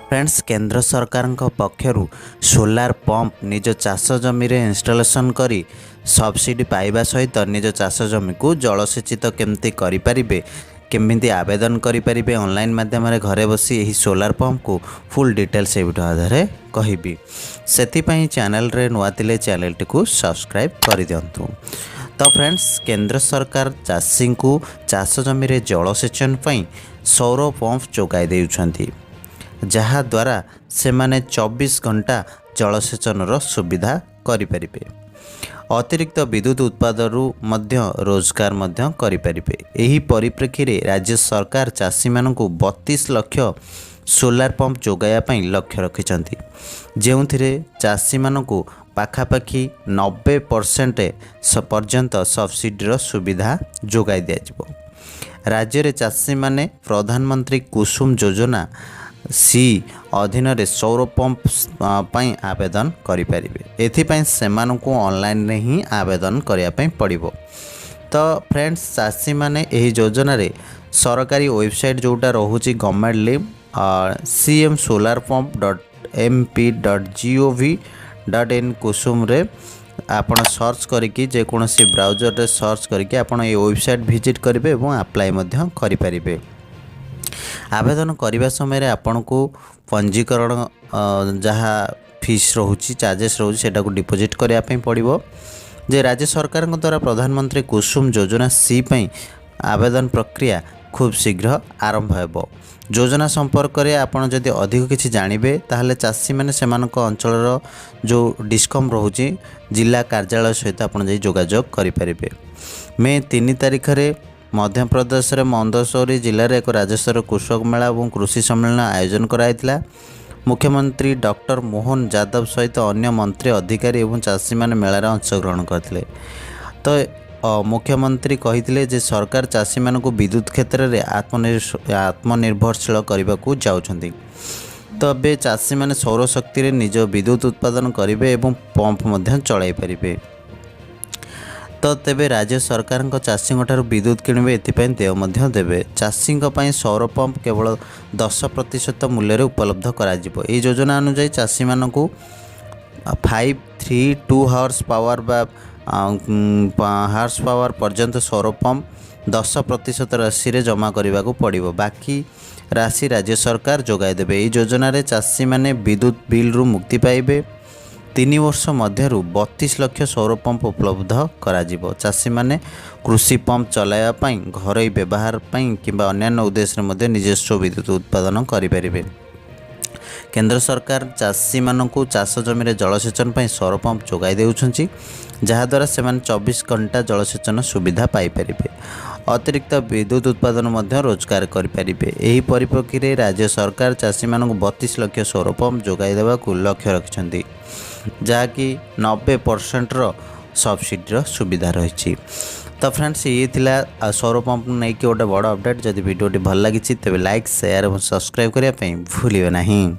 Friends केंद्र सरकार पक्षर solar pump निज चाष जमी इंस्टॉलेशन करी सब्सिडी पाइबा सहित निज चाष जमी को जलसेचित केमती करें केमिति आवेदन करें ऑनलाइन माध्यम घरे बसी यही सोलार पंप को फुल डिटेल्स ये वीडियो आधार कहबी से चैनल रे नुआ थिले चैनल टी सब्सक्राइब कर दिंतु। तो फ्रेंड्स केंद्र सरकार चाषी को चाष जमी जलसेचन सौर पंप जोगाई देउछंती जहाद्वारा से माने 24 घंटा जलसेचन सुविधा करें। अतिरिक्त विद्युत उत्पादन रोजगार करें। यही परिप्रेक्षी में राज्य सरकार चाषी मानू 32 लाख सोलार पंप जोगाइवाई लक्ष्य रखिंट जो चाषी मानू पाखापाखि 90% पर्यंत सब्सिडीर सुविधा जोगाई दिज्व। राज्य में चाषी माने प्रधानमंत्री kusum योजना सी अधीन सौर पंप पाई आवेदन करें। एथिपाई सेमानकु ऑनलाइन रे ही आवेदन करने पड़ो। तो फ्रेंड्स चाषी माने यही योजना रे सरकारी वेबसाइट जोटा रोचे गवर्नमेंट लिंक cmsolarpump.mp.gov.in कुसुम रे आपण सर्च करके जेकोसी ब्राउजर रे सर्च करके आपण ये वेबसाइट विजिट करेंगे और अप्लाई करें। आवेदन करने समय आपन को पंजीकरण जहाँ फीस रोचे चार्जेस रोचे डिपोजिट करने पड़ो। जे राज्य सरकार द्वारा प्रधानमंत्री कुसुम योजना सी पई आवेदन प्रक्रिया खूब शीघ्र आरंभ हो। योजना संपर्क में आपड़ जदि अधिक किसी जानवे ताहले चाषी मैंने से अंचल जो डिस्कम रोचे जिला कार्यालय सहित आप जोगाजोग करें। मे 3 तारिख में मध्य प्रदेश में मंदसौरी जिले में एक राज्यस्तर कृषक मेला और कृषि सम्मेलन आयोजन कराइथिला। मुख्यमंत्री डॉक्टर मोहन यादव सहित अन्य मंत्री अधिकारी और चाषी मैंने मेलार अंशग्रहण करते। तो मुख्यमंत्री कही जे सरकार चाषी मानू विद्युत क्षेत्र में आत्मनिर्भरशील करने को जाउछंती। तो ए चाषी मैंने सौर शक्ति निज विद्युत उत्पादन करेंगे और पंप चलाई पारे। तो तेबे राज्य सरकार चाषी विद्युत किणवे एथिपाई देय देवे। चाषी सौर पंप केवल 10% मूल्य उपलब्ध करा जिवो। ए योजना अनुसार चाषी मानू 532 हॉर्स पावर हॉर्स पावर पर्यंत सौर पंप 10% राशि रे जमा करने को पड़ो। बाकी राशि राज्य सरकार जोगाई देवे। ये योजना रे चाषी माने विद्युत बिल रु मुक्ति पाइबे। 3 वर्ष मध्य 32 लाख सौर पंप उपलब्ध करा जिवो। चाषी माने कृषि पंप चलाइवाई घर व्यवहार किंबा अन्य उद्देश्य में निजस्व विद्युत उत्पादन करें। केंद्र सरकार चाषी मानू चाष जमी जलसेचन सौर पंप जोगाई देउछंती जहाद्वारा से 24 घंटा जलसेचन सुविधा पाइपर। अतिरिक्त विद्युत उत्पादन रोजगार करें। यही परिप्रेक्षी में राज्य सरकार चाषी मानू 32 लाख सौर पंप जोगाई देवा लक्ष्य रखिंट जहाँकि 90% सब्सिडीर सुविधा रही। तो फ्रेंड्स ये थिला सौर पंप नहीं कि गोटे बड़ अपडेट। जदि वीडियो भल लगी तेज लाइक शेयर और सब्सक्राइब करने भूलिए नहीं।